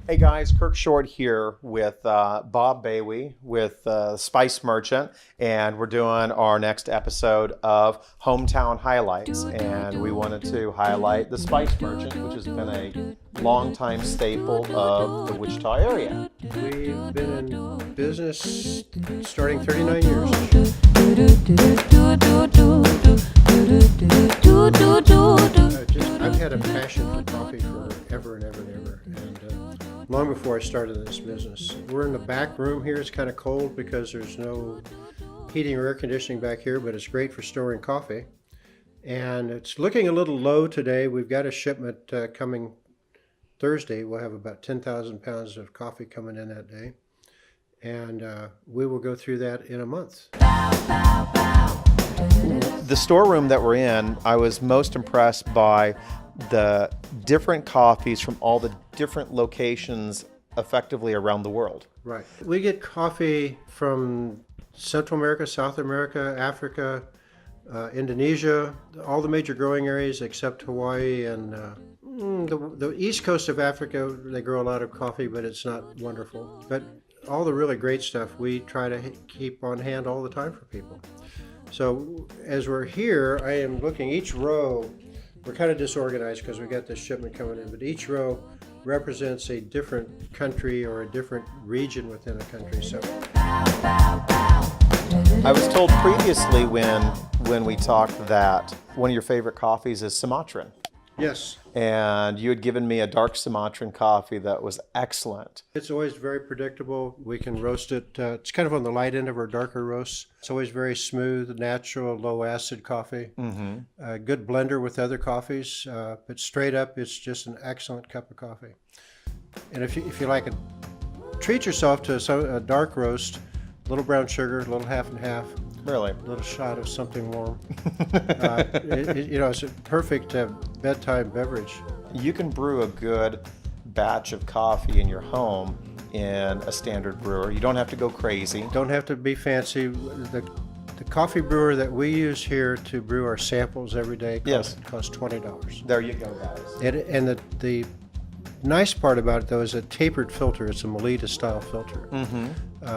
Hey guys, Kirk Short here with Bob Bailey with Spice Merchant, and we're doing our next episode of Hometown Highlights. And we wanted to highlight the Spice Merchant, which has been a longtime staple of the Wichita area. We've been in business starting 39 years. I've had a passion for coffee forever and ever and ever, and long before I started this business. We're in the back room here. It's kind of cold because there's no heating or air conditioning back here, but it's great for storing coffee. And it's looking a little low today. We've got a shipment coming Thursday. We'll have about 10,000 pounds of coffee coming in that day, and we will go through that in a month. The storeroom that we're in, I was most impressed by the different coffees from all the different locations effectively around the world. Right. We get coffee from Central America, South America, Africa, Indonesia, all the major growing areas except Hawaii and the east coast of Africa. They grow a lot of coffee, but it's not wonderful. But all the really great stuff we try to keep on hand all the time for people. So as we're here, I am looking each row. We're kind of disorganized because we got this shipment coming in, but each row represents a different country or a different region within a country. So I was told previously when we talked that one of your favorite coffees is Sumatran. yes, And you had given me a dark Sumatran coffee that was excellent. it's always very predictable. We can roast it. It's kind of on the light end of our darker roasts. It's always very smooth, natural, low acid coffee. Good blender with other coffees, but straight up, it's just an excellent cup of coffee. And if you like it, treat yourself to a dark roast, a little brown sugar, a little half and half. Really? A little shot of something warm. It's a perfect bedtime beverage. You can brew a good batch of coffee in your home in a standard brewer. You don't have to go crazy. Don't have to be fancy. The coffee brewer that we use here to brew our samples every day costs $20. There you go, guys. And the nice part about it, though, is a tapered filter. It's a Melita-style filter,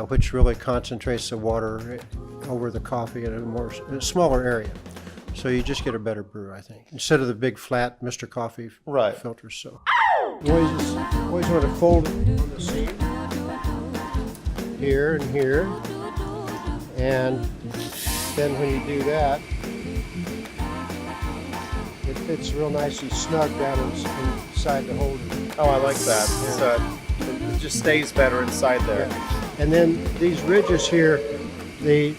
which really concentrates the water over the coffee in a smaller area. So you just get a better brew, I think, instead of the big flat Mr. Coffee filters. So you always want to fold it on the seam, here and here, and then when you do that, it fits real nice and snug down inside the holder. Oh, I like that. So it just stays better inside there. Yeah. And then these ridges here, the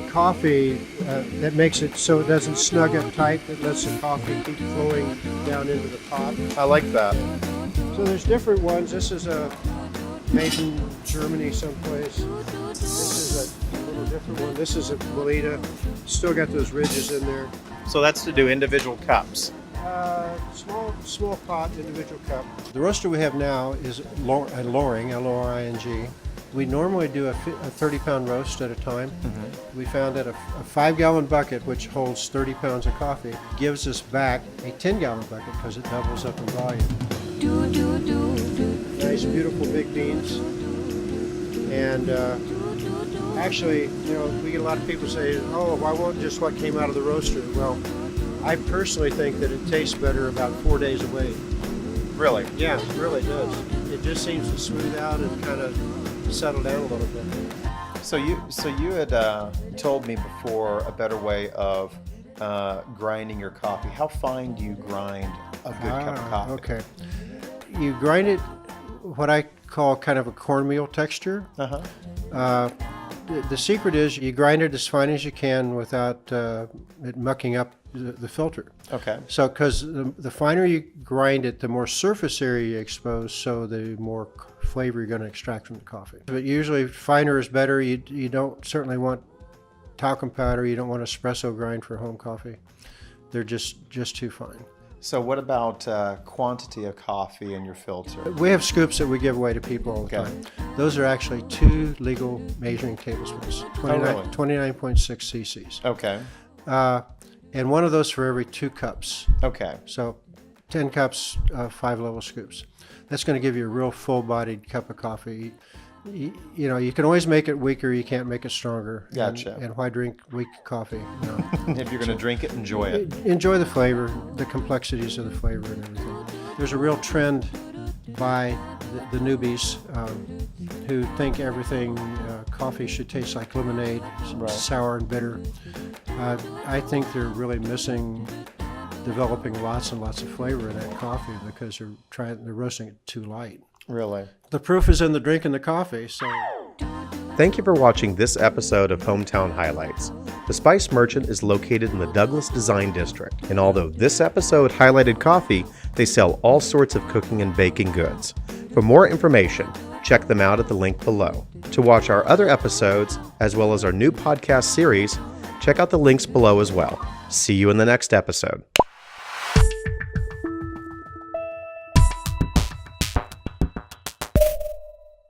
coffee that makes it so it doesn't snug up tight, that lets the coffee keep flowing down into the pot. I like that. So there's different ones. This is made in Germany someplace. This is a little different one. This is a Melita. Still got those ridges in there. So that's to do individual cups. Small pot, individual cup. The roaster we have now is a Loring, L-O-R-I-N-G. We normally do a 30-pound roast at a time. We found that a 5-gallon bucket, which holds 30 pounds of coffee, gives us back a 10-gallon bucket because it doubles up in volume. Nice, beautiful big beans. And actually, we get a lot of people say, "Oh, I want just what came out of the roaster." Well, I personally think that it tastes better about 4 days away. Really? Yeah, it really does. It just seems to smooth out and kind of settle down a little bit. So you had told me before a better way of grinding your coffee. How fine do you grind a good cup of coffee? Okay. You grind it what I call kind of a cornmeal texture. The secret is you grind it as fine as you can without it mucking up the filter. Okay. So, because the finer you grind it, the more surface area you expose, so the more flavor you're going to extract from the coffee. But usually finer is better. You don't certainly want talcum powder. You don't want espresso grind for home coffee. They're just too fine. So what about quantity of coffee in your filter? We have scoops that we give away to people all the time. Those are actually 2 legal measuring tablespoons, 29.6 cc's. Okay. And one of those for every 2 cups. Okay. So 10 cups, 5-level scoops. That's going to give you a real full-bodied cup of coffee. You can always make it weaker. You can't make it stronger. Gotcha. And why drink weak coffee? If you're going to drink it, enjoy it. Enjoy the flavor, the complexities of the flavor and everything. There's a real trend by the newbies who think everything coffee should taste like lemonade, sour and bitter. I think they're really missing developing lots and lots of flavor in that coffee because they're roasting it too light. Really? The proof is in the drink and the coffee. So, thank you for watching this episode of Hometown Highlights. The Spice Merchant is located in the Douglas Design District, and although this episode highlighted coffee, they sell all sorts of cooking and baking goods. For more information, check them out at the link below. To watch our other episodes, as well as our new podcast series, check out the links below as well. See you in the next episode.